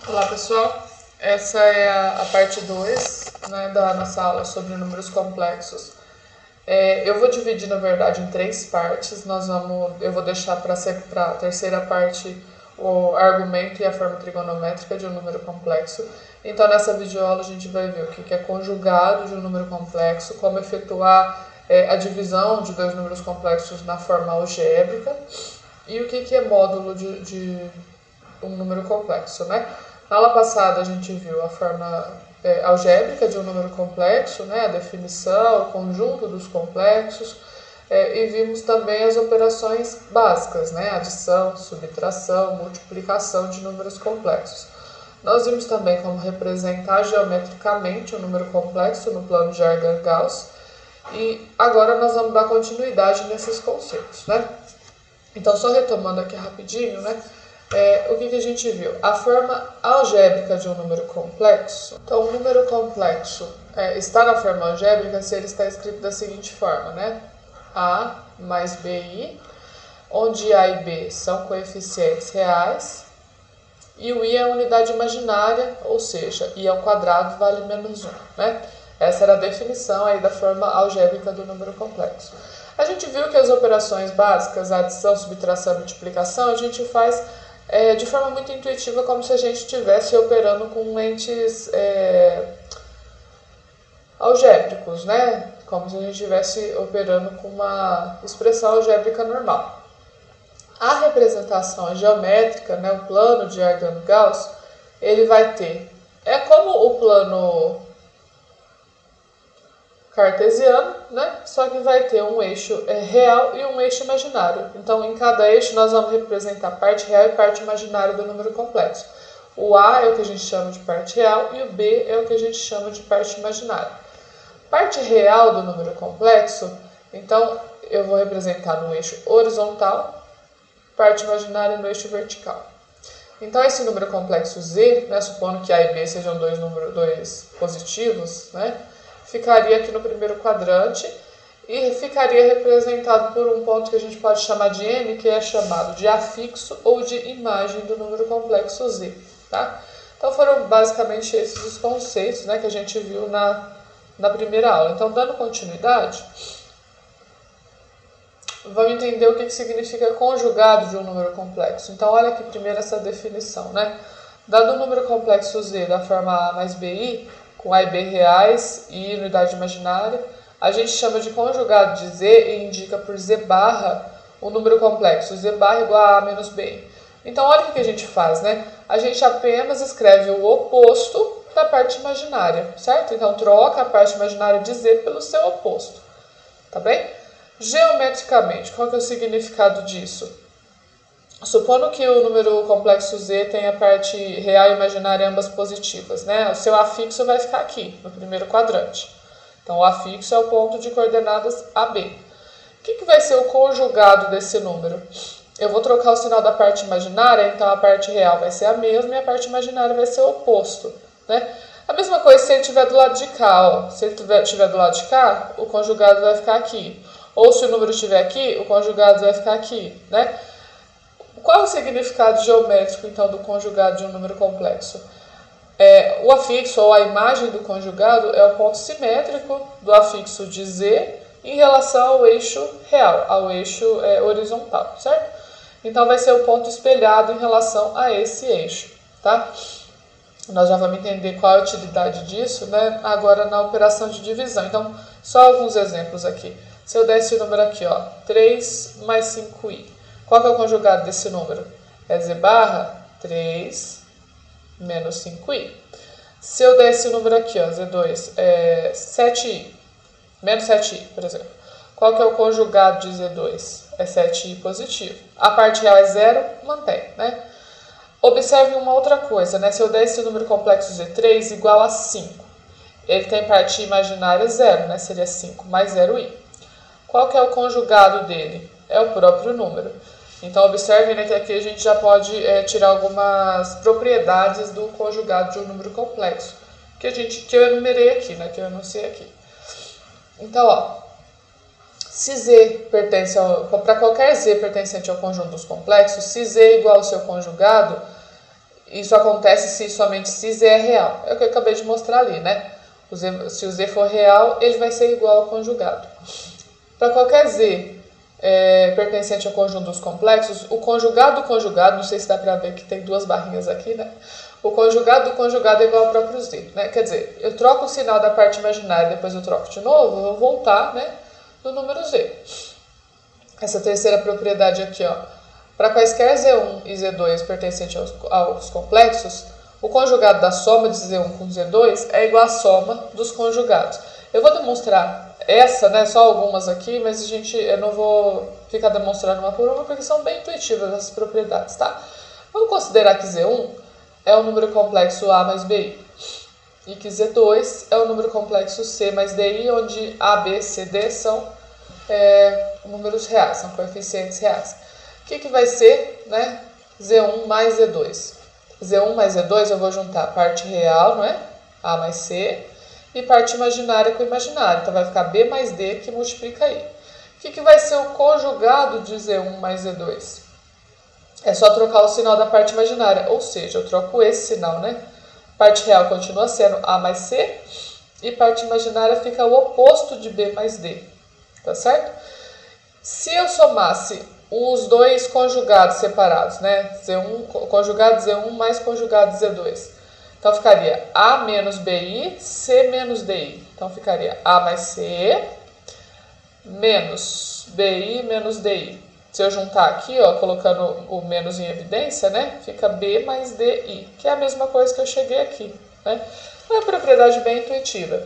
Olá pessoal, essa é a parte 2, né, da nossa aula sobre números complexos. Eu vou dividir na verdade em 3 partes. Eu vou deixar para a terceira parte o argumento e a forma trigonométrica de um número complexo. Então nessa videoaula a gente vai ver o que é conjugado de um número complexo, como efetuar a divisão de dois números complexos na forma algébrica e o que é módulo de um número complexo, né? Na aula passada a gente viu a forma algébrica de um número complexo, né? A definição, o conjunto dos complexos, e vimos também as operações básicas, né? Adição, subtração, multiplicação de números complexos. Nós vimos também como representar geometricamente um número complexo no plano de Argand-Gauss, e agora nós vamos dar continuidade nesses conceitos, né? Então, só retomando aqui rapidinho, né? O que a gente viu? A forma algébrica de um número complexo. Então, um número complexo está na forma algébrica se ele está escrito da seguinte forma, né? A mais BI, onde A e B são coeficientes reais e o I é a unidade imaginária, ou seja, I ao quadrado vale menos 1, né? Essa era a definição aí da forma algébrica do número complexo. A gente viu que as operações básicas, adição, subtração e multiplicação, a gente faz de forma muito intuitiva, como se a gente estivesse operando com entes algébricos, né? Como se a gente estivesse operando com uma expressão algébrica normal. A representação geométrica, né, o plano de Argand-Gauss, ele vai ter, como o plano cartesiano, né? Só que vai ter um eixo real e um eixo imaginário. Então, em cada eixo, nós vamos representar parte real e parte imaginária do número complexo. O A é o que a gente chama de parte real e o B é o que a gente chama de parte imaginária. Parte real do número complexo, então, eu vou representar no eixo horizontal, parte imaginária no eixo vertical. Então, esse número complexo Z, né, supondo que A e B sejam dois positivos, né, ficaria aqui no primeiro quadrante e ficaria representado por um ponto que a gente pode chamar de M, que é chamado de afixo ou de imagem do número complexo Z, tá? Então foram basicamente esses os conceitos, né, que a gente viu na primeira aula. Então, dando continuidade, vamos entender o que significa conjugado de um número complexo. Então, olha aqui primeiro essa definição, né? Dado um número complexo Z da forma A mais BI, com A e B reais e unidade imaginária, a gente chama de conjugado de Z e indica por Z barra o número complexo, Z barra igual a A menos BI. Então, olha o que a gente faz, né? A gente apenas escreve o oposto da parte imaginária, certo? Então, troca a parte imaginária de Z pelo seu oposto, tá bem? Geometricamente, qual que é o significado disso? Supondo que o número complexo Z tenha parte real e imaginária ambas positivas, né? O seu afixo vai ficar aqui, no primeiro quadrante. Então, o afixo é o ponto de coordenadas AB. O que vai ser o conjugado desse número? Eu vou trocar o sinal da parte imaginária, então a parte real vai ser a mesma e a parte imaginária vai ser o oposto, né? A mesma coisa se ele estiver do lado de cá, ó. Se ele estiver do lado de cá, o conjugado vai ficar aqui. Ou se o número estiver aqui, o conjugado vai ficar aqui, né? Qual é o significado geométrico, então, do conjugado de um número complexo? O afixo, ou a imagem do conjugado, é o ponto simétrico do afixo de Z em relação ao eixo real, ao eixo horizontal, certo? Então, vai ser o ponto espelhado em relação a esse eixo, tá? Nós já vamos entender qual é a utilidade disso, né? Agora na operação de divisão. Então, só alguns exemplos aqui. Se eu der esse número aqui, ó, 3 mais 5i. Qual que é o conjugado desse número? É Z barra 3 menos 5i. Se eu der esse número aqui, ó, Z2, 7i, menos 7i, por exemplo. Qual que é o conjugado de Z2? É 7i positivo. A parte real é 0, mantém, né? Observe uma outra coisa, né? Se eu der esse número complexo Z3 igual a 5, ele tem parte imaginária 0, né? Seria 5 mais 0i. Qual que é o conjugado dele? É o próprio número. Então, observem, né, que aqui a gente já pode tirar algumas propriedades do conjugado de um número complexo, que eu enumerei aqui, né, que eu enunciei aqui. Então, ó, se Z pertence para qualquer Z pertencente ao conjunto dos complexos, se Z é igual ao seu conjugado, Isso acontece se somente se Z é real. É o que eu acabei de mostrar ali, né? Se o Z for real, ele vai ser igual ao conjugado. Para qualquer Z pertencente ao conjunto dos complexos, o conjugado do conjugado, não sei se dá para ver que tem duas barrinhas aqui, né? O conjugado do conjugado é igual ao próprio Z, né? Quer dizer, eu troco o sinal da parte imaginária, depois eu troco de novo, eu vou voltar, né, no número Z. Essa terceira propriedade aqui, ó. Para quaisquer Z1 e Z2 pertencentes aos complexos, o conjugado da soma de Z1 com Z2 é igual à soma dos conjugados. Eu vou demonstrar essa, né, só algumas aqui, mas eu não vou ficar demonstrando uma por uma, porque são bem intuitivas essas propriedades, tá? Vamos considerar que Z1 é o número complexo A mais BI, e que Z2 é o número complexo C mais DI, onde A, B, C, D são números reais, são coeficientes reais. O que vai ser, né, Z1 mais Z2? Z1 mais Z2 eu vou juntar a parte real, não é? A mais C, e parte imaginária com imaginária. Então vai ficar B mais D que multiplica aí. O que vai ser o conjugado de Z1 mais Z2? É só trocar o sinal da parte imaginária, ou seja, eu troco esse sinal, né? Parte real continua sendo A mais C, e parte imaginária fica o oposto de B mais D, tá certo? Se eu somasse os dois conjugados separados, né? Conjugado Z1 mais conjugado Z2. Então ficaria A menos BI, C menos DI. Então ficaria A mais C menos BI menos DI. Se eu juntar aqui, ó, colocando o menos em evidência, né? Fica B mais DI, que é a mesma coisa que eu cheguei aqui, né? É uma propriedade bem intuitiva.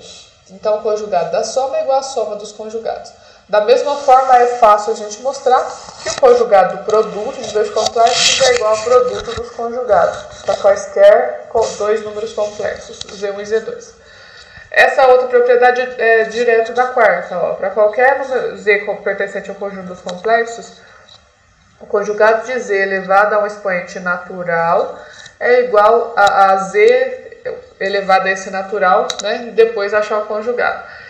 Então o conjugado da soma é igual à soma dos conjugados. Da mesma forma, é fácil a gente mostrar que o conjugado do produto de dois complexos é igual ao produto dos conjugados, para quaisquer dois números complexos, Z1 e Z2. Essa outra propriedade é direto da quarta. Para qualquer número Z pertencente ao conjunto dos complexos, o conjugado de Z elevado a um expoente natural é igual a Z elevado a esse natural, né, e depois achar o conjugado.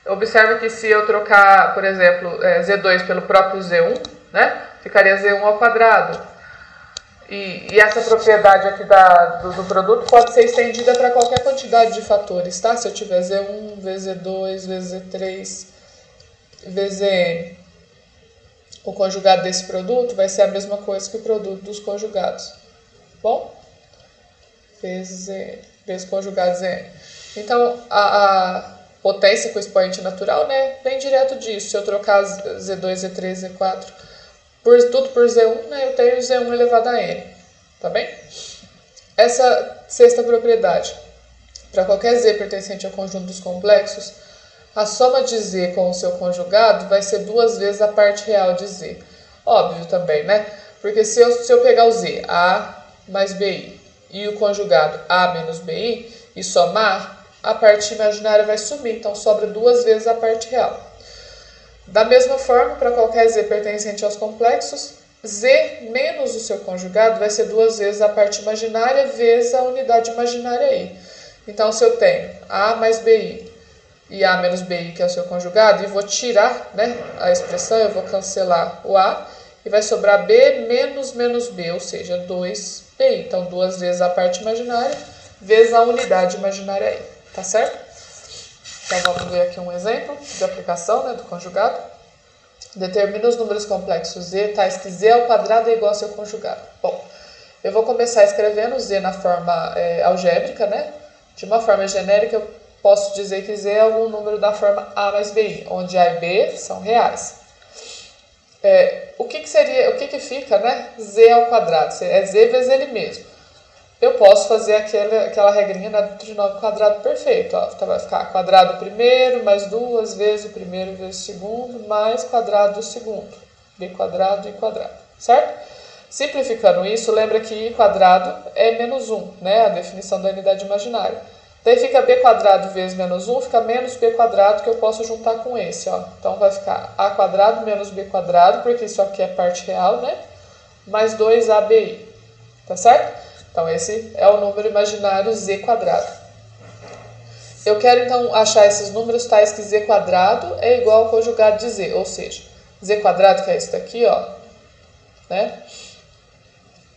Observe que se eu trocar, por exemplo, Z2 pelo próprio Z1, né, ficaria Z1 ao quadrado. E essa propriedade aqui do produto pode ser estendida para qualquer quantidade de fatores, tá? Se eu tiver Z1, vezes Z2, vezes Z3, vezes Zn. O conjugado desse produto vai ser a mesma coisa que o produto dos conjugados. Bom? Vezes conjugado Zn. Então, a potência com expoente natural, né, vem direto disso. Se eu trocar Z2, Z3, Z4, tudo por Z1, né, eu tenho Z1 elevado a N. Tá bem? Essa sexta propriedade. Para qualquer Z pertencente ao conjunto dos complexos, a soma de Z com o seu conjugado vai ser duas vezes a parte real de Z. Óbvio também, né? Porque se eu pegar o Z, A mais BI, e o conjugado A menos BI, e somar, a parte imaginária vai sumir, então sobra duas vezes a parte real. Da mesma forma, para qualquer Z pertencente aos complexos, Z menos o seu conjugado vai ser duas vezes a parte imaginária vezes a unidade imaginária I. Então, se eu tenho A mais BI e A menos BI, que é o seu conjugado, e vou tirar, né, a expressão, eu vou cancelar o A, e vai sobrar B menos B, ou seja, 2BI. Então, duas vezes a parte imaginária vezes a unidade imaginária I. Tá certo? Então, vamos ver aqui um exemplo de aplicação, né, do conjugado. Determina os números complexos Z, tais que Z ao quadrado é igual ao seu conjugado. Bom, eu vou começar escrevendo Z na forma algébrica, né? De uma forma genérica, eu posso dizer que Z é algum número da forma A mais BI, onde A e B são reais. O que fica, né? Z ao quadrado. É Z vezes ele mesmo. Eu posso fazer aquela regrinha da trinômio quadrado perfeito. Ó. Então vai ficar quadrado primeiro, mais duas vezes o primeiro vezes o segundo, mais quadrado do segundo. B quadrado e quadrado, certo? Simplificando isso, lembra que I quadrado é menos 1, né? A definição da unidade imaginária. Daí fica B quadrado vezes menos 1, fica menos B quadrado, que eu posso juntar com esse, ó. Então vai ficar A quadrado menos B quadrado, porque isso aqui é parte real, né? Mais 2ABI, tá certo? Então, esse é o número imaginário Z quadrado. Eu quero, então, achar esses números tais que Z quadrado é igual ao conjugado de Z, ou seja, Z quadrado, que é isso daqui, ó, né?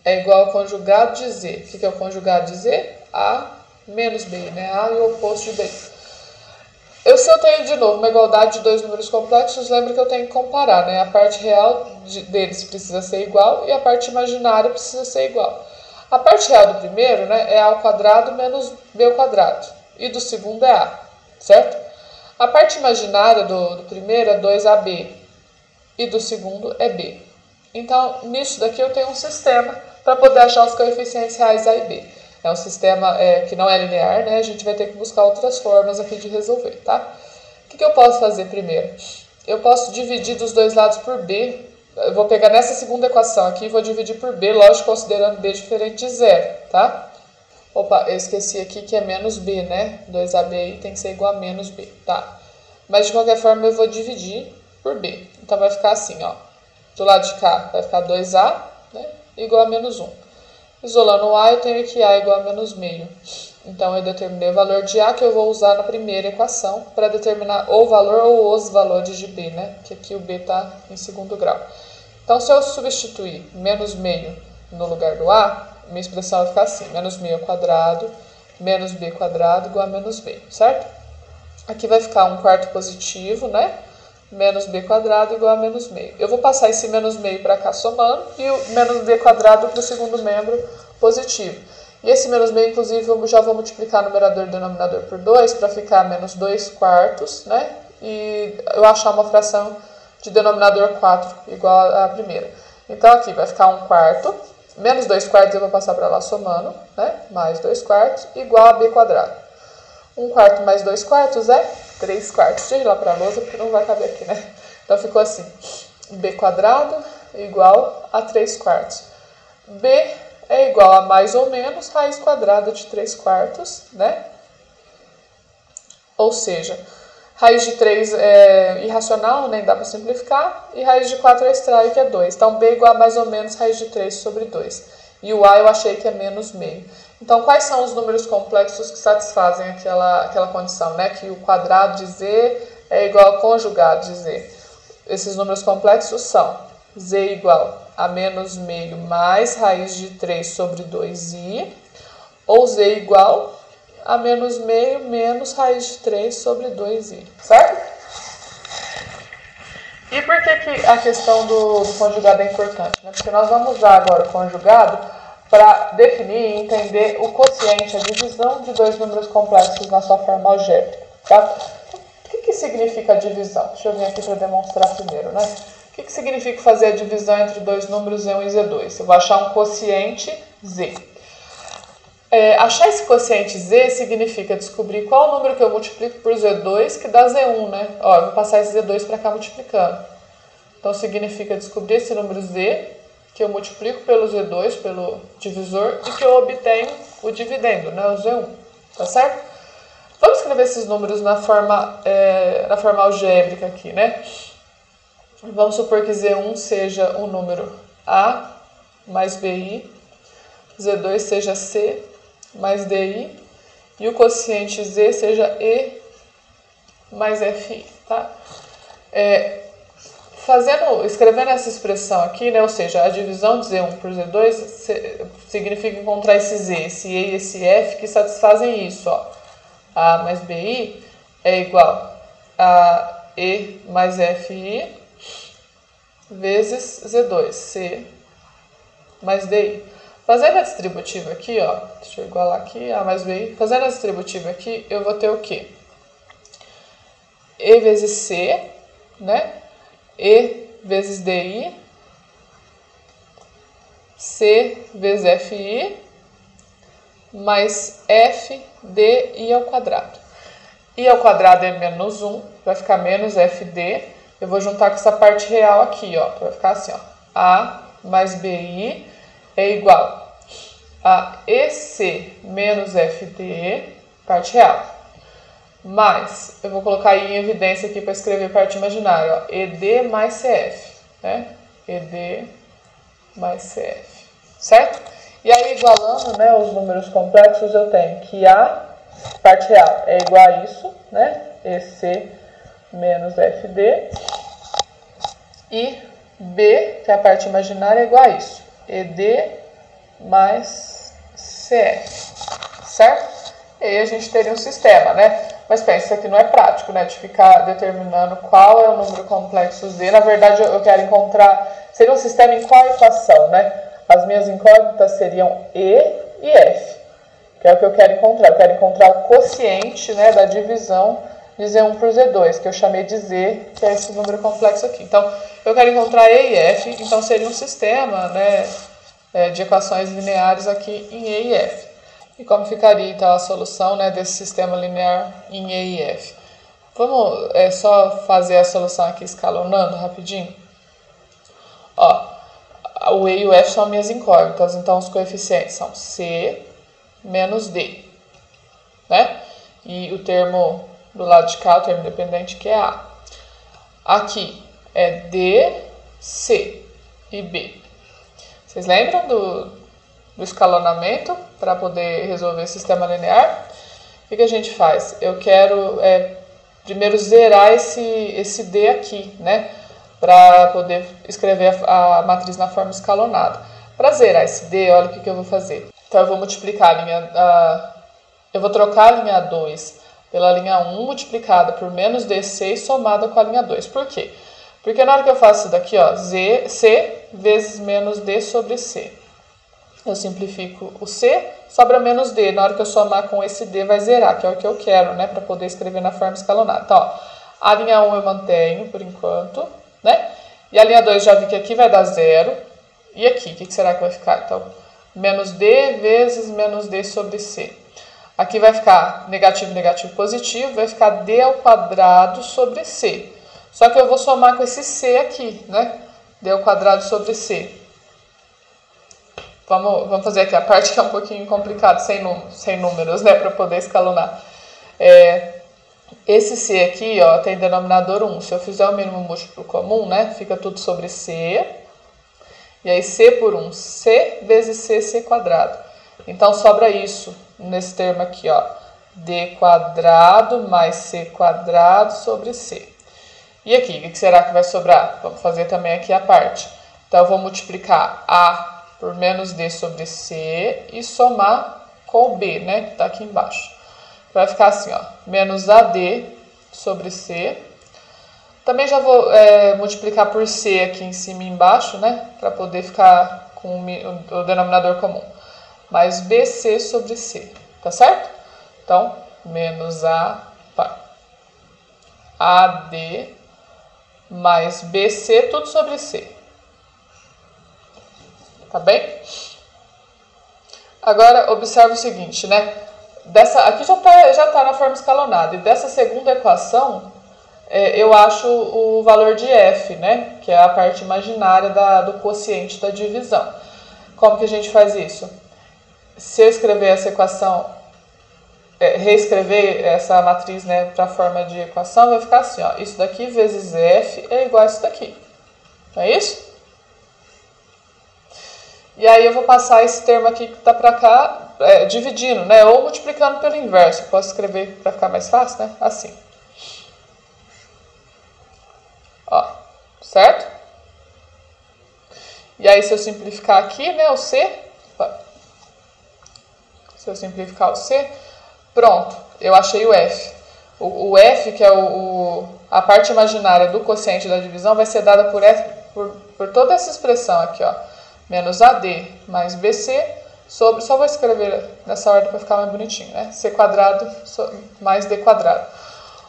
é igual ao conjugado de Z. O que é o conjugado de Z? A menos B, né? A e o oposto de B. Se eu tenho, de novo, uma igualdade de dois números complexos, lembra que eu tenho que comparar, né? A parte real deles precisa ser igual e a parte imaginária precisa ser igual. A parte real do primeiro, né, é A ao quadrado menos B ao quadrado. E do segundo é A, certo? A parte imaginária do primeiro é 2AB e do segundo é B. Então, nisso daqui eu tenho um sistema para poder achar os coeficientes reais A e B. É um sistema que não é linear, né? A gente vai ter que buscar outras formas aqui de resolver, tá? O que eu posso fazer primeiro? Eu posso dividir dos dois lados por B. Eu vou pegar nessa segunda equação aqui e vou dividir por B, lógico, considerando B diferente de zero, tá? Opa, eu esqueci aqui que é menos B, né? 2AB aí tem que ser igual a menos B, tá? Mas de qualquer forma eu vou dividir por B. Então vai ficar assim, ó. Do lado de cá vai ficar 2A, né? Igual a menos 1. Isolando o A, eu tenho que A igual a menos meio. Então, eu determinei o valor de A que eu vou usar na primeira equação para determinar o valor ou os valores de B, né? Que aqui o B está em segundo grau. Então, se eu substituir menos meio no lugar do A, minha expressão vai ficar assim. Menos meio ao quadrado, menos B quadrado igual a menos meio, certo? Aqui vai ficar 1/4 positivo, né? Menos B quadrado igual a menos meio. Eu vou passar esse menos meio para cá somando e o menos B quadrado para o segundo membro positivo. E esse menos meio, inclusive, eu já vou multiplicar numerador e denominador por 2 para ficar menos 2/4, né? E eu achar uma fração de denominador 4 igual à primeira. Então, aqui vai ficar 1/4, menos 2/4 eu vou passar para lá somando, né? Mais 2/4 igual a B quadrado. 1/4 mais 2/4 é 3/4. Deixa eu ir lá para a lousa porque não vai caber aqui, né? Então ficou assim, B quadrado igual a 3/4. B é igual a mais ou menos raiz quadrada de 3/4, né? Ou seja, raiz de 3 é irracional, nem dá para simplificar, e raiz de 4 é extrair, que é 2. Então, B é igual a mais ou menos raiz de 3 sobre 2. E o A eu achei que é menos meio. Então, quais são os números complexos que satisfazem aquela condição, né? Que o quadrado de Z é igual ao conjugado de Z. Esses números complexos são Z igual a menos meio mais raiz de 3 sobre 2i, ou Z igual a menos meio menos raiz de 3 sobre 2i, certo? E por que a questão do conjugado é importante? Né? Porque nós vamos usar agora o conjugado para definir e entender o quociente, a divisão de dois números complexos na sua forma algébrica. Tá? O que significa a divisão? Deixa eu vir aqui para demonstrar primeiro, né? O que significa fazer a divisão entre dois números Z1 e Z2? Eu vou achar um quociente Z. Achar esse quociente Z significa descobrir qual número que eu multiplico por Z2 que dá Z1, né? Ó, eu vou passar esse Z2 para cá multiplicando. Então, significa descobrir esse número Z, que eu multiplico pelo Z2, pelo divisor, e que eu obtenho o dividendo, né? O Z1, tá certo? Vamos escrever esses números na forma algébrica aqui, né? Vamos supor que Z1 seja o número A mais BI, Z2 seja C mais DI, e o quociente Z seja E mais FI, tá? Escrevendo essa expressão aqui, né, ou seja, a divisão de Z1 por Z2 significa encontrar esse Z, esse E e esse F que satisfazem isso, ó. A mais BI é igual a E mais FI vezes Z2, C mais DI. Fazendo a distributiva aqui, ó, deixa eu igualar aqui, A mais BI. Fazendo a distributiva aqui, eu vou ter o quê? E vezes C, né? E vezes DI, C vezes FI, mais F DI ao quadrado. I ao quadrado é menos 1, vai ficar menos FD. Eu vou juntar com essa parte real aqui, ó, vai ficar assim, ó. A mais BI é igual a EC menos FD, parte real. Mas, eu vou colocar aí em evidência aqui para escrever parte imaginária, ó, ED mais CF, né? ED mais CF, certo? E aí, igualando, né, os números complexos, eu tenho que A, parte real, é igual a isso, né? EC menos FD. E B, que é a parte imaginária, é igual a isso, ED mais CF, certo? E aí a gente teria um sistema, né? Mas pensa, isso aqui não é prático, né? De ficar determinando qual é o número complexo Z. Na verdade, eu quero encontrar... Seria um sistema em qual equação, né? As minhas incógnitas seriam E e F, que é o que eu quero encontrar. Eu quero encontrar o quociente, né, da divisão de Z1 por Z2, que eu chamei de Z, que é esse número complexo aqui. Então, eu quero encontrar E e F, então seria um sistema, né, de equações lineares aqui em E e F. E como ficaria, então, a solução, né, desse sistema linear em E e F? Vamos só fazer a solução aqui escalonando rapidinho. Ó, o E e o F são minhas incógnitas, então os coeficientes são C menos D, né? E o termo do lado de cá, o termo dependente, que é A. Aqui é D, C e B. Vocês lembram do escalonamento para poder resolver o sistema linear? O que a gente faz? Eu quero primeiro zerar esse D aqui, né? Para poder escrever a matriz na forma escalonada. Para zerar esse D, olha o que eu vou fazer. Então, eu vou multiplicar eu vou trocar a linha 2 pela linha 1 multiplicada por menos DC e somada com a linha 2. Por quê? Porque na hora que eu faço isso daqui, ó, C vezes menos D sobre C. Eu simplifico o C, sobra menos D. Na hora que eu somar com esse D, vai zerar, que é o que eu quero, né? Para poder escrever na forma escalonada. Então, ó, a linha 1 eu mantenho por enquanto, né? E a linha 2 já vi que aqui vai dar 0. E aqui, o que será que vai ficar? Então, menos D vezes menos D sobre C. Aqui vai ficar negativo, negativo, positivo, vai ficar D ao quadrado sobre C. Só que eu vou somar com esse C aqui, né? D ao quadrado sobre C. Vamos fazer aqui a parte que é um pouquinho complicada, sem números, né? Para poder escalonar. Esse C aqui, ó, tem denominador 1. Se eu fizer o mínimo múltiplo comum, né? Fica tudo sobre C. E aí C por 1, C vezes C, C quadrado. Então, sobra isso nesse termo aqui, ó. D quadrado mais C quadrado sobre C. E aqui, o que será que vai sobrar? Vamos fazer também aqui a parte. Então, eu vou multiplicar A por menos D sobre C e somar com o B, né? Que está aqui embaixo. Vai ficar assim, ó. Menos AD sobre C. Também já vou multiplicar por C aqui em cima e embaixo, né? Para poder ficar com o denominador comum. Mais BC sobre C. Tá certo? Então, menos AD mais BC, tudo sobre C. Tá bem? Agora, observe o seguinte, né? Aqui já tá na forma escalonada. E dessa segunda equação, eu acho o valor de F, né? Que é a parte imaginária do quociente da divisão. Como que a gente faz isso? Se eu escrever essa equação, reescrever essa matriz, né, para a forma de equação, vai ficar assim, ó. Isso daqui vezes F é igual a isso daqui. Não é isso? E aí eu vou passar esse termo aqui que está para cá, dividindo, né? Ou multiplicando pelo inverso. Posso escrever para ficar mais fácil, né? Assim. Ó, certo? E aí se eu simplificar aqui, né, o C, se eu simplificar o C, pronto, eu achei o F. O F, que é a parte imaginária do quociente da divisão, vai ser dada por toda essa expressão aqui, ó. Menos AD mais BC sobre, só vou escrever nessa ordem para ficar mais bonitinho, né? C quadrado mais D quadrado.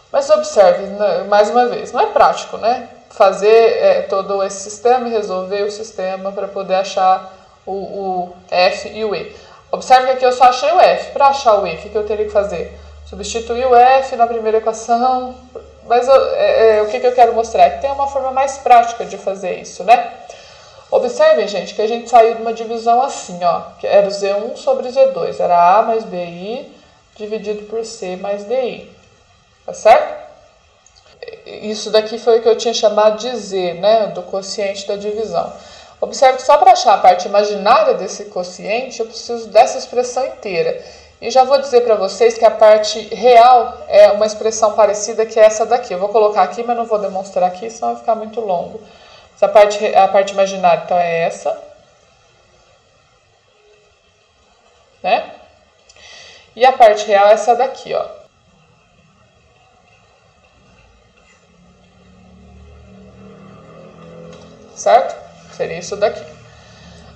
Mas observe, mais uma vez, não é prático, né? Fazer todo esse sistema e resolver o sistema para poder achar o F e o E. Observe que aqui eu só achei o F. Para achar o E, o que eu teria que fazer? Substituir o F na primeira equação. Mas o que eu quero mostrar? É que tem uma forma mais prática de fazer isso, né? Observem, gente, que a gente saiu de uma divisão assim, ó, que era o Z1 sobre Z2. Era A mais BI dividido por C mais DI. Tá certo? Isso daqui foi o que eu tinha chamado de Z, né, do quociente da divisão. Observe que só para achar a parte imaginária desse quociente, eu preciso dessa expressão inteira. E já vou dizer para vocês que a parte real é uma expressão parecida que é essa daqui. Eu vou colocar aqui, mas não vou demonstrar aqui, senão vai ficar muito longo. A parte imaginária, então, é essa. né? E a parte real é essa daqui, ó. Certo? Seria isso daqui.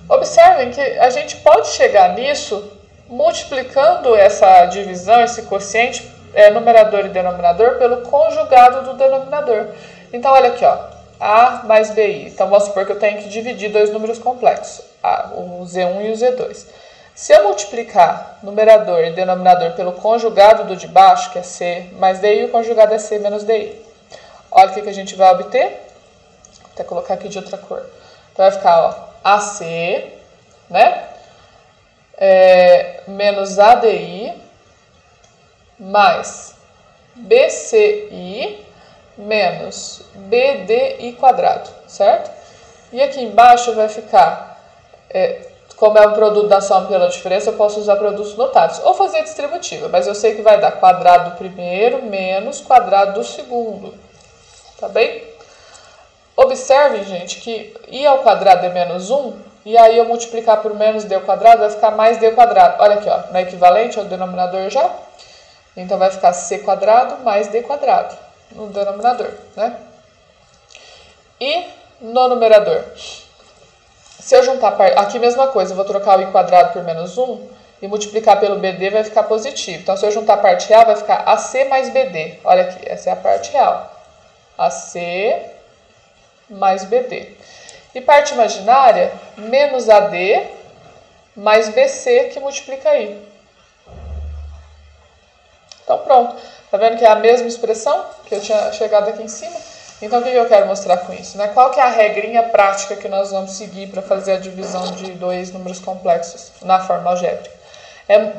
Observem que a gente pode chegar nisso multiplicando essa divisão, esse quociente, numerador e denominador, pelo conjugado do denominador. Então, olha aqui, ó, A mais BI. Então, vamos supor que eu tenho que dividir dois números complexos, o Z1 e o Z2. Se eu multiplicar numerador e denominador pelo conjugado do de baixo, que é C mais DI, o conjugado é C menos DI. Olha o que a gente vai obter. Vou até colocar aqui de outra cor. Então, vai ficar, ó, AC, né? Menos ADI, mais BCI, menos BDI quadrado, certo? E aqui embaixo vai ficar, como é um produto da soma pela diferença, eu posso usar produtos notáveis, ou fazer distributiva, mas eu sei que vai dar quadrado do primeiro menos quadrado do segundo, tá bem? Observem, gente, que I ao quadrado é menos 1, e aí eu multiplicar por menos D ao quadrado vai ficar mais D ao quadrado. Olha aqui, ó, não é equivalente ao denominador já? Então vai ficar C quadrado mais D quadrado no denominador, né? E no numerador, se eu juntar, aqui mesma coisa, eu vou trocar o I quadrado por menos 1 e multiplicar pelo BD vai ficar positivo. Então se eu juntar a parte real vai ficar AC mais BD. Olha aqui, essa é a parte real. AC mais BD. E parte imaginária, menos AD mais BC, que multiplica I. Então, pronto. Tá vendo que é a mesma expressão que eu tinha chegado aqui em cima? Então, o que eu quero mostrar com isso, né? Qual que é a regrinha prática que nós vamos seguir para fazer a divisão de dois números complexos na forma algébrica?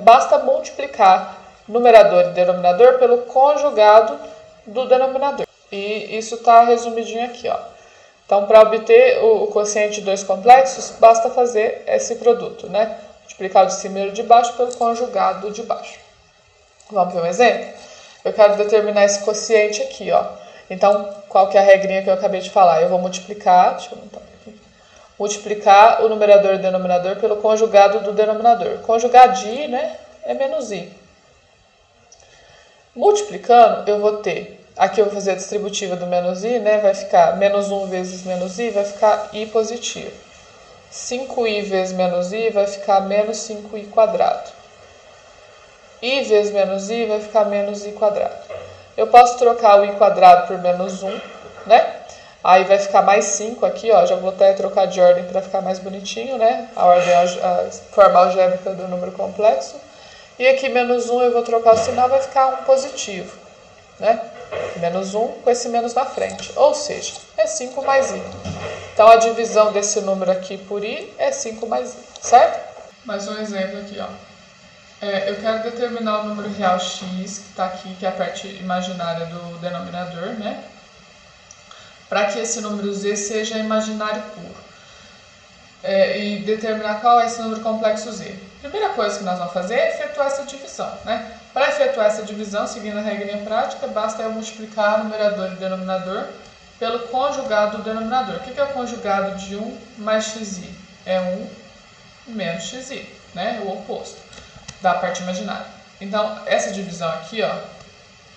Basta multiplicar numerador e denominador pelo conjugado do denominador. E isso está resumidinho aqui, ó. Então, para obter o quociente de dois complexos, basta fazer esse produto, né? Multiplicar o de cima e o de baixo pelo conjugado de baixo. Vamos ver um exemplo? Eu quero determinar esse quociente aqui, ó. Então, qual que é a regrinha que eu acabei de falar? Eu vou multiplicar, deixa eu montar aqui. Multiplicar o numerador e o denominador pelo conjugado do denominador. Conjugar de I, né, é menos I. Multiplicando, eu vou ter... Aqui eu vou fazer a distributiva do menos I, né? Vai ficar menos 1 vezes menos I, vai ficar I positivo. 5I vezes menos I vai ficar menos 5I quadrado. I vezes menos I vai ficar menos I quadrado. Eu posso trocar o I quadrado por menos 1, né? Aí vai ficar mais 5 aqui, ó. Já vou até trocar de ordem para ficar mais bonitinho, né? A forma algébrica do número complexo. E aqui menos 1 eu vou trocar o sinal, vai ficar um positivo, né? Menos 1 com esse menos na frente, ou seja, é 5 mais I. Então, a divisão desse número aqui por I é 5 mais I, certo? Mais um exemplo aqui, ó. Eu quero determinar o número real x, que está aqui, que é a parte imaginária do denominador, né? Para que esse número z seja imaginário puro. E determinar qual é esse número complexo z. Primeira coisa que nós vamos fazer é efetuar essa divisão, né? Para efetuar essa divisão, seguindo a regrinha prática, basta eu multiplicar numerador e denominador pelo conjugado do denominador. O que é o conjugado de 1 mais xi? É 1 menos xi, né? O oposto da parte imaginária. Então, essa divisão aqui, ó,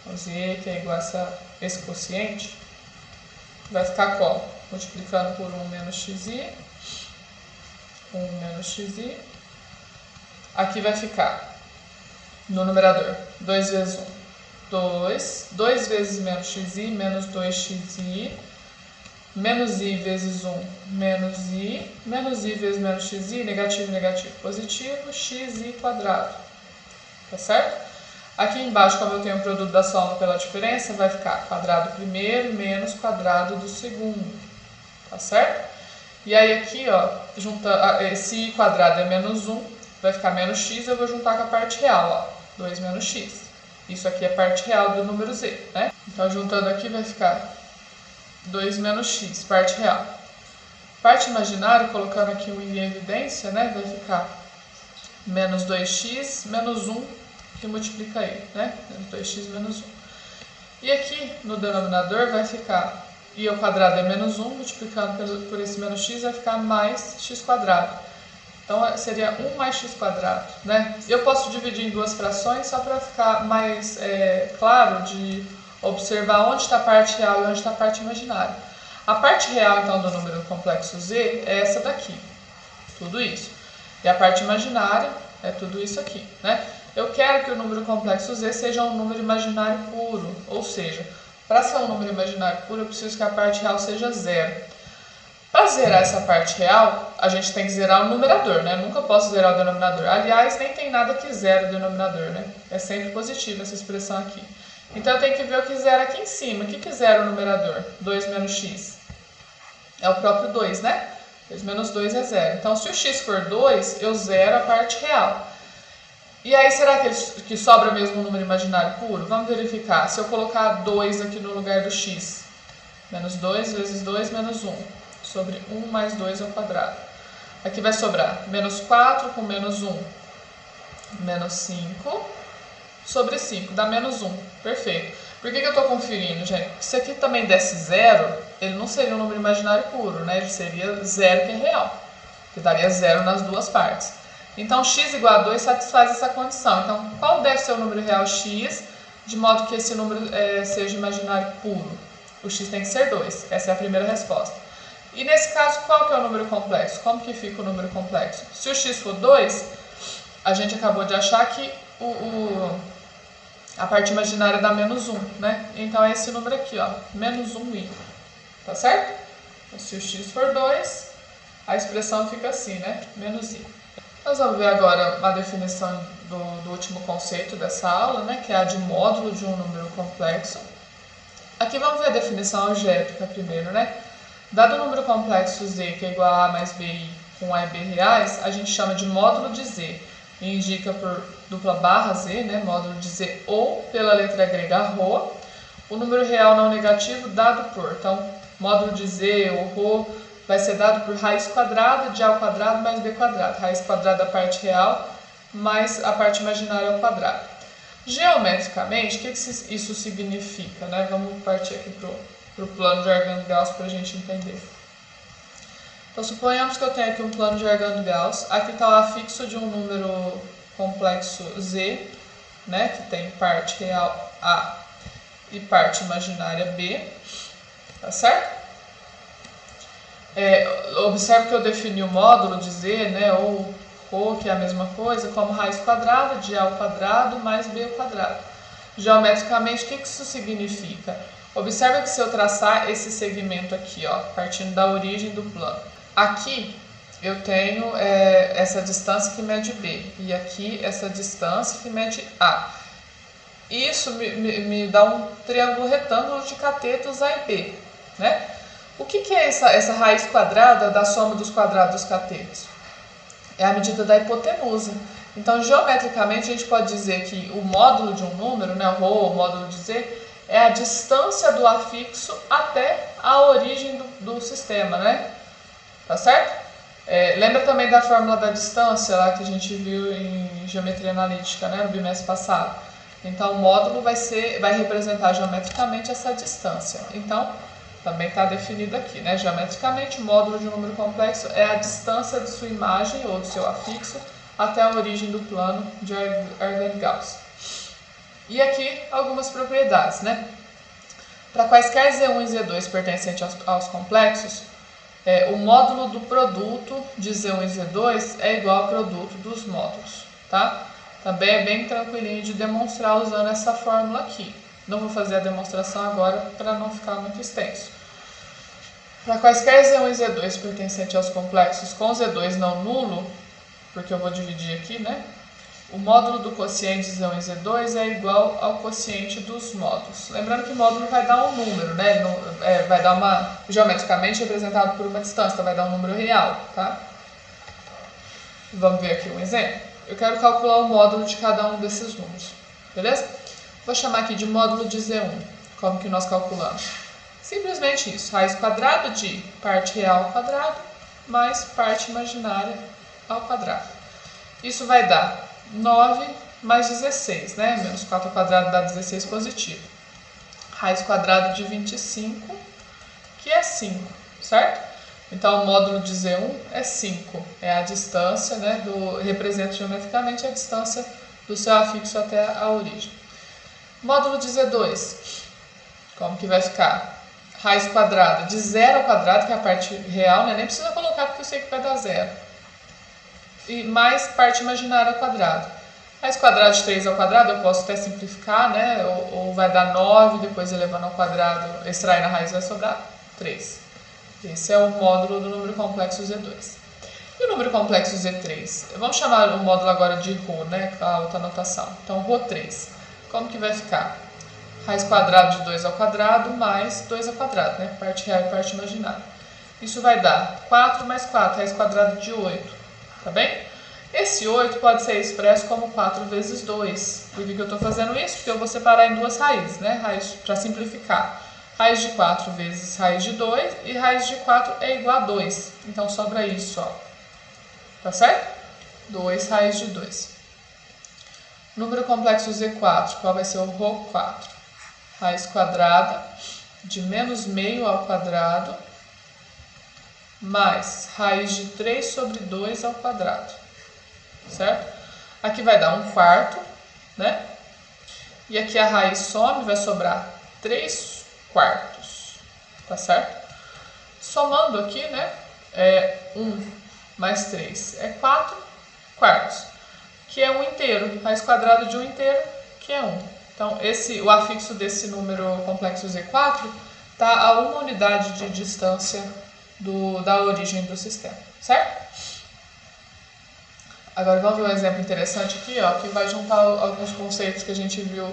o z, que é igual a esse quociente, vai ficar como? Multiplicando por 1 menos xi, 1 menos xi. Aqui vai ficar, no numerador, 2 vezes 1, 2. 2 vezes menos xi, menos 2xi. Menos i vezes 1, menos i. Menos i vezes menos xi, negativo, negativo, positivo, xi quadrado. Tá certo? Aqui embaixo, como eu tenho o produto da soma pela diferença, vai ficar quadrado do primeiro menos quadrado do segundo. Tá certo? E aí aqui, ó, esse i quadrado é menos 1, vai ficar menos x, eu vou juntar com a parte real, ó, 2 menos x. Isso aqui é a parte real do número z, né? Então, juntando aqui vai ficar 2 menos x, parte real. Parte imaginária, colocando aqui o i em evidência, né, vai ficar menos 2x menos 1, que multiplica i, né? Menos 2x menos 1. E aqui no denominador vai ficar i ao quadrado é menos 1, multiplicando por esse menos x vai ficar mais x quadrado. Então seria 1 mais x quadrado, né? Eu posso dividir em duas frações só para ficar mais claro de observar onde está a parte real e onde está a parte imaginária. A parte real, então, do número complexo z é essa daqui, tudo isso. E a parte imaginária é tudo isso aqui, né? Eu quero que o número complexo z seja um número imaginário puro, ou seja, para ser um número imaginário puro, eu preciso que a parte real seja zero. Para zerar essa parte real, a gente tem que zerar o numerador, né? Nunca posso zerar o denominador. Aliás, nem tem nada que zera o denominador, né? É sempre positivo essa expressão aqui. Então, eu tenho que ver o que zera aqui em cima. O que zera o numerador? 2 menos x. É o próprio 2, né? 2 menos 2 é 0. Então, se o x for 2, eu zero a parte real. E aí, será que sobra mesmo um número imaginário puro? Vamos verificar. Se eu colocar 2 aqui no lugar do x, menos 2 vezes 2, menos 1. Sobre 1 mais 2 ao quadrado. Aqui vai sobrar menos 4 com menos 1. Menos 5 sobre 5, dá menos 1. Perfeito. Por que eu estou conferindo, gente? Se aqui também desse 0, ele não seria um número imaginário puro, né? Ele seria 0 que é real. Que daria 0 nas duas partes. Então, x igual a 2 satisfaz essa condição. Então, qual deve ser o número real x, de modo que esse número seja imaginário puro? O x tem que ser 2. Essa é a primeira resposta. E nesse caso, qual que é o número complexo? Como que fica o número complexo? Se o x for 2, a gente acabou de achar que a parte imaginária dá menos 1, né? Então é esse número aqui, ó, menos 1i. Tá certo? Então, se o x for 2, a expressão fica assim, né? Menos i. Nós vamos ver agora uma definição do último conceito dessa aula, né? Que é a de módulo de um número complexo. Aqui vamos ver a definição algébrica primeiro, né? Dado o número complexo z, que é igual a mais bi com a e b reais, a gente chama de módulo de z. E indica por dupla barra z, né, módulo de z, ou pela letra grega rho, o número real não negativo dado por. Então, módulo de z ou rho vai ser dado por raiz quadrada de a ao quadrado mais b quadrado. Raiz quadrada da parte real mais a parte imaginária ao quadrado. Geometricamente, o que isso significa? Né? Vamos partir aqui para o plano de Argand-Gauss para a gente entender. Então, suponhamos que eu tenho aqui um plano de Argand-Gauss. Aqui está o afixo de um número complexo z, né, que tem parte real A e parte imaginária B. Tá certo? Observe que eu defini o módulo de z, né, ou rho, que é a mesma coisa, como raiz quadrada de a ao quadrado mais b ao quadrado. Geometricamente, o que isso significa? Observe que se eu traçar esse segmento aqui, ó, partindo da origem do plano, aqui eu tenho essa distância que mede B, e aqui essa distância que mede A. Isso me dá um triângulo retângulo de catetos A e B, né? O que é essa raiz quadrada da soma dos quadrados dos catetos? É a medida da hipotenusa. Então, geometricamente, a gente pode dizer que o módulo de um número, né, o rho, o módulo de z, é a distância do afixo até a origem do sistema, né? Tá certo? Lembra também da fórmula da distância lá que a gente viu em geometria analítica, né, no bimestre passado? Então, o módulo vai representar geometricamente essa distância. Então, também está definido aqui, né? Geometricamente, o módulo de um número complexo é a distância de sua imagem ou do seu afixo até a origem do plano de Argand-Gauss. E aqui algumas propriedades, né? Para quaisquer Z1 e Z2 pertencentes aos complexos, o módulo do produto de Z1 e Z2 é igual ao produto dos módulos, tá? Também é bem tranquilinho de demonstrar usando essa fórmula aqui. Não vou fazer a demonstração agora para não ficar muito extenso. Para quaisquer Z1 e Z2 pertencentes aos complexos com Z2 não nulo, porque eu vou dividir aqui, né? O módulo do quociente Z1 e Z2 é igual ao quociente dos módulos. Lembrando que módulo vai dar um número, né? Vai dar geometricamente representado por uma distância, então vai dar um número real, tá? Vamos ver aqui um exemplo. Eu quero calcular o módulo de cada um desses números, beleza? Vou chamar aqui de módulo de Z1. Como que nós calculamos? Simplesmente isso, raiz quadrada de parte real ao quadrado mais parte imaginária ao quadrado. Isso vai dar 9 mais 16, né? Menos 4 ao quadrado dá 16 positivo. Raiz quadrada de 25, que é 5, certo? Então, o módulo de Z1 é 5, é a distância, né, representa geometricamente a distância do seu afixo até a origem. Módulo de Z2, como que vai ficar? Raiz quadrada de 0 ao quadrado, que é a parte real, né, nem precisa colocar porque eu sei que vai dar 0. E mais parte imaginária ao quadrado. Raiz quadrada de 3 ao quadrado, eu posso até simplificar, né, ou vai dar 9, depois elevando ao quadrado, extraindo a raiz vai sobrar 3. Esse é o módulo do número complexo Z2. E o número complexo Z3? Vamos chamar o módulo agora de Rho, né? Com a outra notação. Então, Rho3. Como que vai ficar? Raiz quadrada de 2 ao quadrado mais 2 ao quadrado, né? Parte real e parte imaginária. Isso vai dar 4 mais 4, raiz quadrada de 8. Tá bem? Esse 8 pode ser expresso como 4 vezes 2. Por que eu estou fazendo isso? Porque eu vou separar em duas raízes, né? Raiz para simplificar. Raiz de 4 vezes raiz de 2 e raiz de 4 é igual a 2. Então, sobra isso, ó. Tá certo? 2 raiz de 2. Número complexo Z4, qual vai ser o Rho4? Raiz quadrada de menos meio ao quadrado mais raiz de 3 sobre 2 ao quadrado. Certo? Aqui vai dar 1/4, né? E aqui a raiz some, vai sobrar 3 quartos, tá certo? Somando aqui, né, 1 mais 3 é 4 quartos, que é 1 inteiro, raiz quadrada de 1 inteiro, que é 1. Então, o afixo desse número complexo Z4 está a 1 unidade de distância da origem do sistema, certo? Agora vamos ver um exemplo interessante aqui, ó, que vai juntar alguns conceitos que a gente viu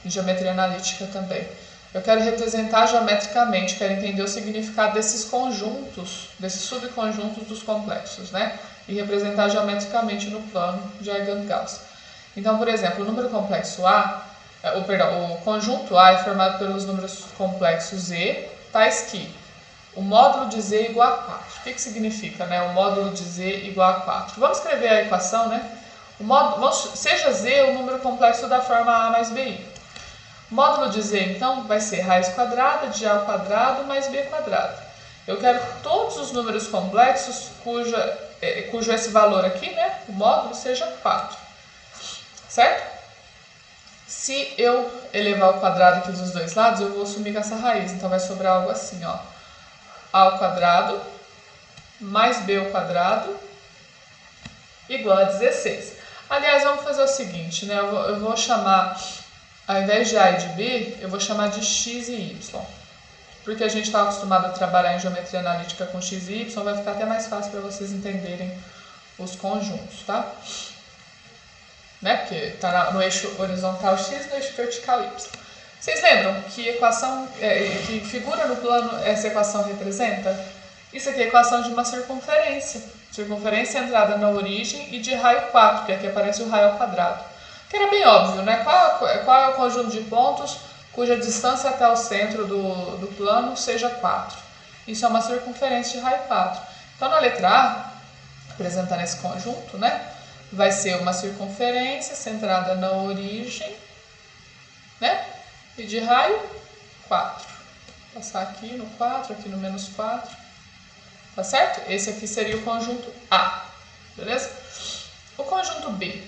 em geometria analítica também. Eu quero representar geometricamente, quero entender o significado desses conjuntos, desses subconjuntos dos complexos, né? E representar geometricamente no plano de Huygens-Gauss. Então, por exemplo, o número complexo A, o conjunto A é formado pelos números complexos Z, tais que o módulo de Z é igual a 4. O que significa, né? O módulo de Z igual a 4. Vamos escrever a equação, né? Seja Z o número complexo da forma A mais BI. O módulo de Z, então, vai ser raiz quadrada de A ao quadrado mais B quadrado. Eu quero que todos os números complexos cujo esse valor aqui, né, o módulo, seja 4. Certo? Se eu elevar o quadrado aqui dos dois lados, eu vou sumir com essa raiz. Então, vai sobrar algo assim, ó. A ao quadrado mais B ao quadrado igual a 16. Aliás, vamos fazer o seguinte, né? Eu vou chamar... Ao invés de A e de B, eu vou chamar de X e Y. Porque a gente está acostumado a trabalhar em geometria analítica com X e Y, vai ficar até mais fácil para vocês entenderem os conjuntos, tá? Né? Porque está no eixo horizontal X e no eixo vertical Y. Vocês lembram que que figura no plano essa equação representa? Isso aqui é a equação de uma circunferência. Circunferência entrada na origem e de raio 4, que aqui aparece o raio ao quadrado. Que era bem óbvio, né? Qual é o conjunto de pontos cuja distância até o centro do plano seja 4? Isso é uma circunferência de raio 4. Então, na letra A, apresentando esse conjunto, né? Vai ser uma circunferência centrada na origem, né? E de raio 4. Vou passar aqui no 4, aqui no menos 4. Tá certo? Esse aqui seria o conjunto A. Beleza? O conjunto B,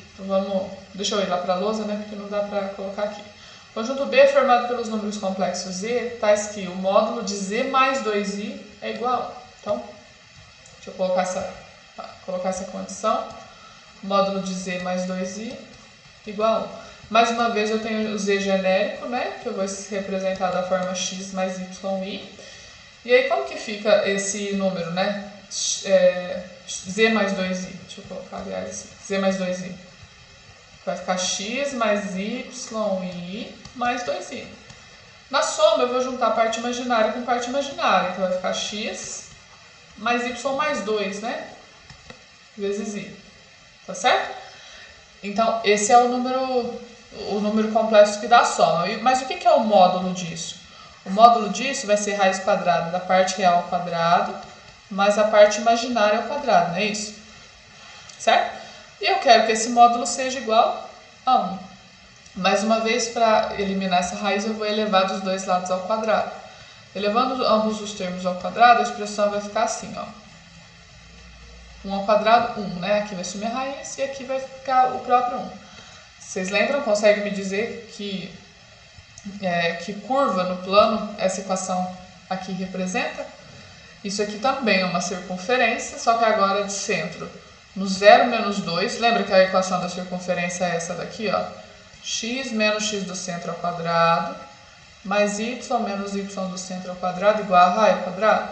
deixa eu ir lá para a lousa, né, porque não dá para colocar aqui. O conjunto B é formado pelos números complexos Z, tais que o módulo de Z mais 2i é igual a 1. Então, deixa eu colocar essa condição. Módulo de Z mais 2i igual a 1. Mais uma vez eu tenho o Z genérico, né, que eu vou representar da forma x mais yi. E aí como que fica esse número, né? Z mais 2i. Deixa eu colocar, aliás, Z mais 2i. Vai ficar x mais y mais 2i. Na soma, eu vou juntar parte imaginária com parte imaginária. Então, vai ficar x mais y mais 2, né? Vezes i. Tá certo? Então, esse é o número complexo que dá soma. Mas o que é o módulo disso? O módulo disso vai ser raiz quadrada da parte real ao quadrado mais a parte imaginária ao quadrado, não é isso? Certo? E eu quero que esse módulo seja igual a 1. Mais uma vez, para eliminar essa raiz, eu vou elevar dos dois lados ao quadrado. Elevando ambos os termos ao quadrado, a expressão vai ficar assim, ó. 1 ao quadrado, 1, né? Aqui vai sumir a raiz e aqui vai ficar o próprio 1. Vocês lembram? Conseguem me dizer que curva no plano essa equação aqui representa? Isso aqui também é uma circunferência, só que agora é de centro no 0 menos 2. Lembra que a equação da circunferência é essa daqui, ó. X menos x do centro ao quadrado, mais y menos y do centro ao quadrado, igual a raio ao quadrado.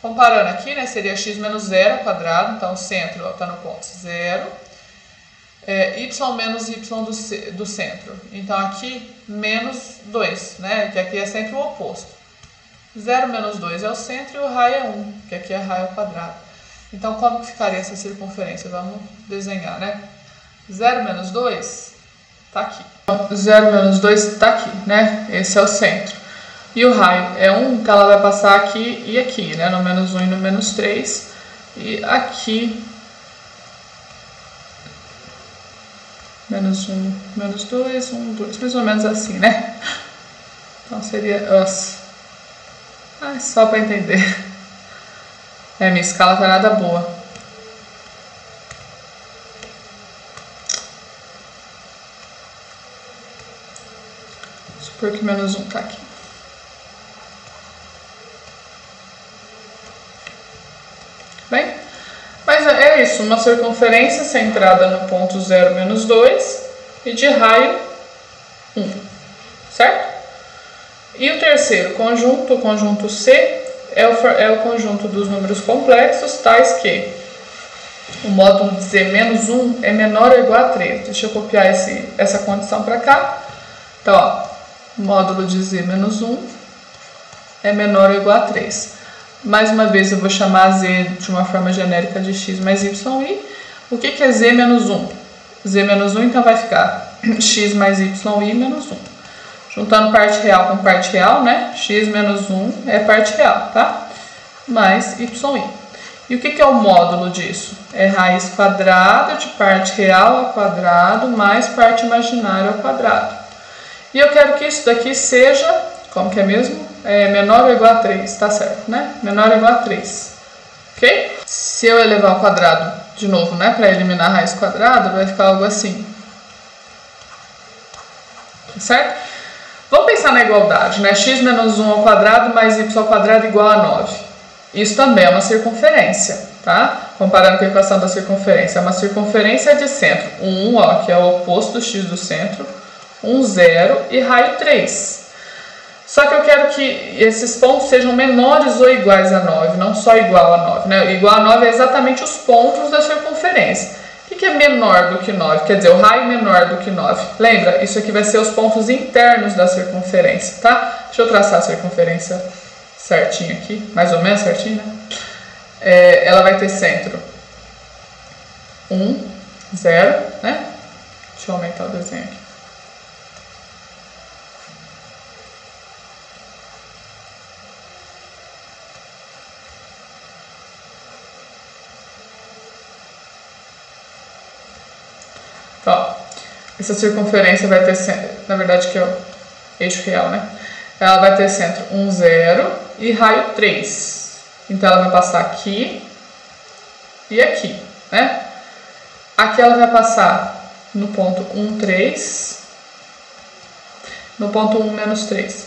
Comparando aqui, né, seria x menos 0 ao quadrado, então o centro está no ponto 0. Y menos y do centro. Então aqui, menos 2, né, que aqui é sempre o oposto. 0 menos 2 é o centro e o raio é 1, que aqui é raio ao quadrado. Então, como que ficaria essa circunferência? Vamos desenhar, né? 0 menos 2 está aqui. 0 menos 2 está aqui, né? Esse é o centro. E o raio é 1, então ela vai passar aqui e aqui, né? No menos 1 e no menos 3. E aqui, menos 1, menos 2, 1, 2, mais ou menos assim, né? Então seria só para entender. Minha escala tá nada boa. Supor que menos 1 tá aqui. Bem, mas é isso, uma circunferência centrada no ponto 0 menos 2 e de raio 1, certo? E o terceiro conjunto, o conjunto C, é o conjunto dos números complexos, tais que o módulo de Z menos 1 é menor ou igual a 3. Deixa eu copiar essa condição para cá. Então, ó, o módulo de Z menos 1 é menor ou igual a 3. Mais uma vez, eu vou chamar Z de uma forma genérica de x mais y. O que é Z menos 1? Z menos 1, então, vai ficar x mais y menos 1. Juntando parte real com parte real, né? X menos 1 é parte real, tá? Mais y. E o que é o módulo disso? É raiz quadrada de parte real ao quadrado mais parte imaginária ao quadrado. E eu quero que isso daqui seja, como que é mesmo? Menor ou igual a 3, tá certo, né? Menor ou igual a 3, ok? Se eu elevar ao quadrado de novo, né? Para eliminar a raiz quadrada, vai ficar algo assim. Tá certo? Vamos pensar na igualdade, né? X menos 1 ao quadrado mais y ao quadrado igual a 9. Isso também é uma circunferência, tá? Comparando com a equação da circunferência. É uma circunferência de centro. 1, ó, que é o oposto do x do centro. 1, 0 e raio 3. Só que eu quero que esses pontos sejam menores ou iguais a 9, não só igual a 9, né? Igual a 9 é exatamente os pontos da circunferência. O que é menor do que 9? Quer dizer, o raio menor do que 9. Lembra? Isso aqui vai ser os pontos internos da circunferência, tá? Deixa eu traçar a circunferência certinho aqui, mais ou menos certinho, né? Ela vai ter centro 1, 0, né? Deixa eu aumentar o desenho aqui. Ó, essa circunferência vai ter centro, na verdade que é o eixo real, né? Ela vai ter centro 1, 0 e raio 3. Então ela vai passar aqui e aqui, né? Aqui ela vai passar no ponto 1, 3, no ponto 1, menos 3.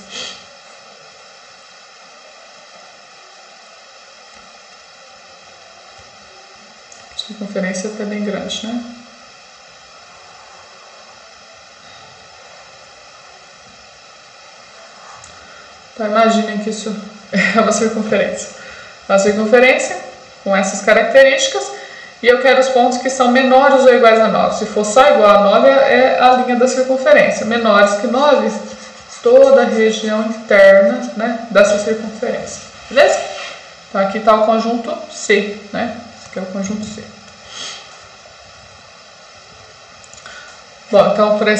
A circunferência está bem grande, né? Então, imaginem que isso é uma circunferência. Uma circunferência com essas características e eu quero os pontos que são menores ou iguais a 9. Se for só igual a 9, é a linha da circunferência. Menores que 9, toda a região interna, né, dessa circunferência. Beleza? Então, aqui está o conjunto C, né? Esse aqui é o conjunto C. Bom, então, para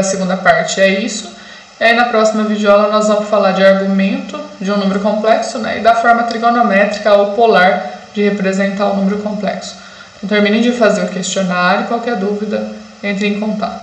a segunda parte é isso. E aí na próxima videoaula nós vamos falar de argumento de um número complexo, né, e da forma trigonométrica ou polar de representar o número complexo. Então terminem de fazer o questionário, qualquer dúvida, entre em contato.